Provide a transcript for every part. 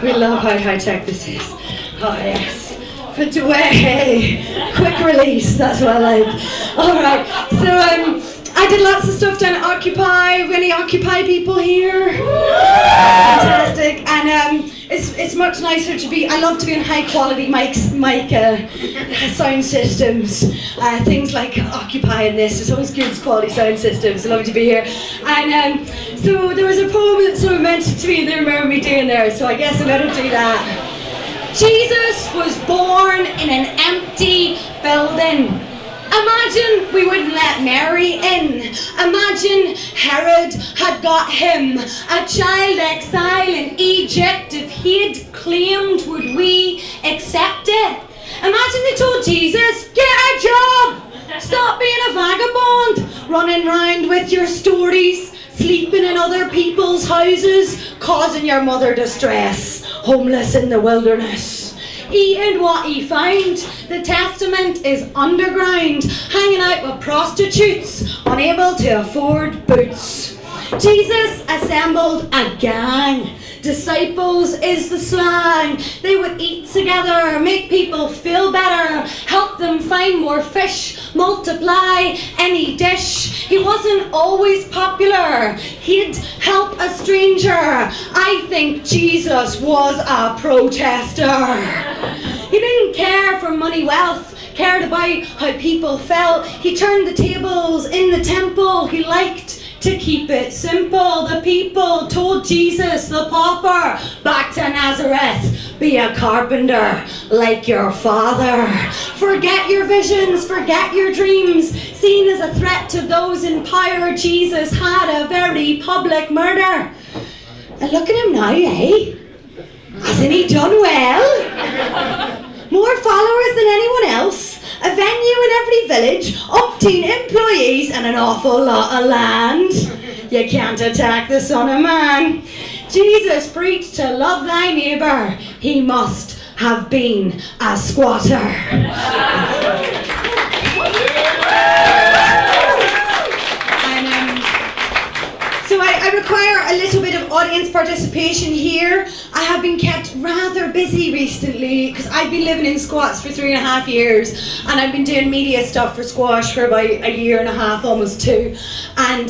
We love how high-tech this is. Oh yes. Put away. Quick release, that's what I like. Alright, so I did lots of stuff down at Occupy. Any Occupy people here? Fantastic. And it's much nicer to be, I love to be in high quality mic sound systems. Things like Occupy and this, it's always good quality sound systems. I love to be here. And so there was a poem that someone mentioned to me and they remember me doing there, so I guess I'm going to do that. Jesus was born in an empty building. Imagine we wouldn't let Mary in. Imagine Herod had got him a child exile in Egypt. If he'd claimed, would we accept it? Imagine they told Jesus, get a job, stop being a vagabond, running round with your stories, sleeping in other people's houses, causing your mother distress, homeless in the wilderness. Eating what he found. The testament is underground, hanging out with prostitutes, unable to afford boots. Jesus assembled a gang. Disciples is the slang. They would eat together, make people feel better, help them find more fish, multiply any dish. He wasn't always popular. He'd help a stranger. I think Jesus was a protester. He didn't care for money, wealth, cared about how people felt. He turned the tables in the temple. He liked to keep it simple. The people told Jesus, the pauper, back to Nazareth, be a carpenter like your father. Forget your visions, forget your dreams. Seen as a threat to those in power, Jesus had a very public murder. And look at him now, eh? Hasn't he done well? More followers than anyone else, a venue in every village, umpteen employees and an awful lot of land. You can't attack the Son of Man. Jesus preached to love thy neighbour. He must have been a squatter. So I require a little bit of audience participation here. I have been kept rather busy recently because I've been living in squats for 3.5 years and I've been doing media stuff for Squash for about 1.5 years, almost 2. And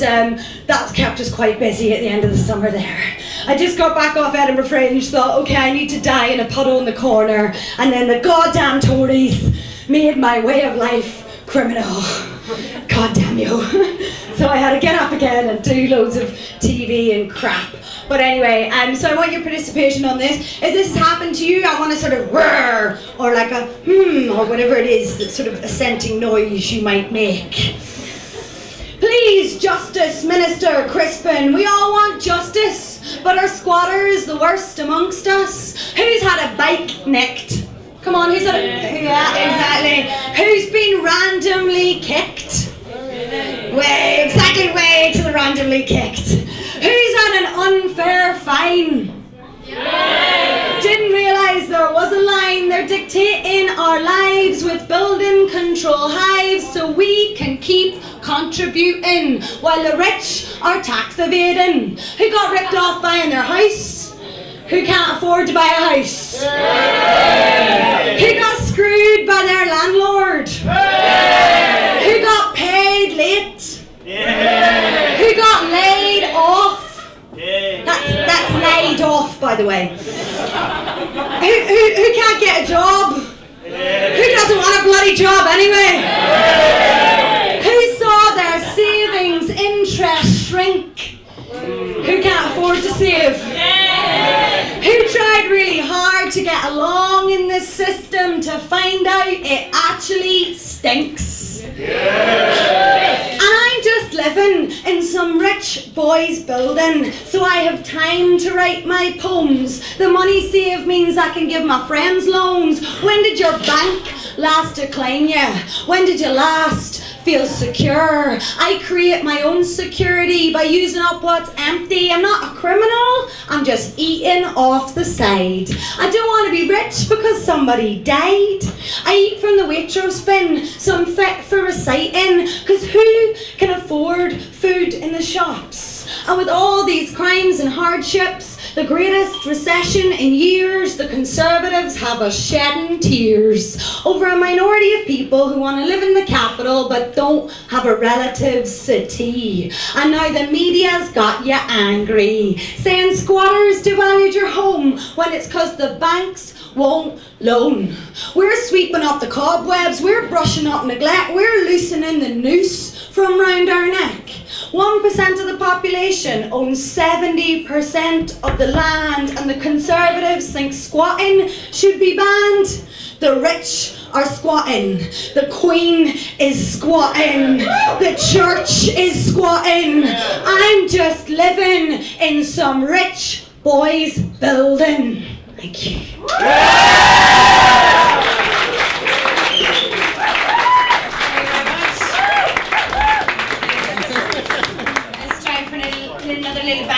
that's kept us quite busy at the end of the summer there. I just got back off Edinburgh Fringe, thought, okay, I need to die in a puddle in the corner, and then the goddamn Tories made my way of life criminal. God damn you. So I had to get up again and do loads of TV and crap. But anyway, so I want your participation on this. If this has happened to you, I want a sort of whir, or like a or whatever it is, that sort of assenting noise you might make. Please, Justice Minister Crispin, we all want justice, but are squatters the worst amongst us? Who's had a bike nicked? Come on, who's had a... Yeah, exactly. Who's been randomly kicked? Way to the randomly kicked. Who's had an unfair fine? Yeah. Didn't realise there was a line. They're dictating our lives with building control hives so we can keep contributing while the rich are tax evading. Who got ripped off buying their house? Who can't afford to buy a house? Yeah. Who got screwed by their landlord? Yeah. Who got paid late? Yeah. Who got laid off? Yeah. That's laid off, by the way. Who can't get a job? Yeah. Who doesn't want a bloody job anyway? Yeah. Who saw their savings interest shrink? Who can't afford to save? Yeah. Who tried really hard to get along in this system to find out it actually stinks? Yeah. And I'm just living in some rich boy's building, so I have time to write my poems. The money saved means I can give my friends loans. When did your bank last decline you? When did you last feel secure? I create my own security by using up what's empty. I'm not a criminal, I'm just eating off the side. I don't want to be rich because somebody died. I eat from the Waitrose bin, so I'm fit for reciting, because who can afford food in the shops? And with all these crimes and hardships, The greatest recession in years, the Conservatives have us shedding tears over a minority of people who want to live in the capital but don't have a relative city. And now the media's got you angry, saying squatters devalued your home when it's because the banks won't loan. We're sweeping up the cobwebs, we're brushing up neglect, we're loosening the noose from round our neck. 1% of the population owns 70% of the land, and the Conservatives think squatting should be banned. The rich are squatting, the Queen is squatting, the church is squatting. I'm just living in some rich boy's building. Thank you. It's time for another little bang.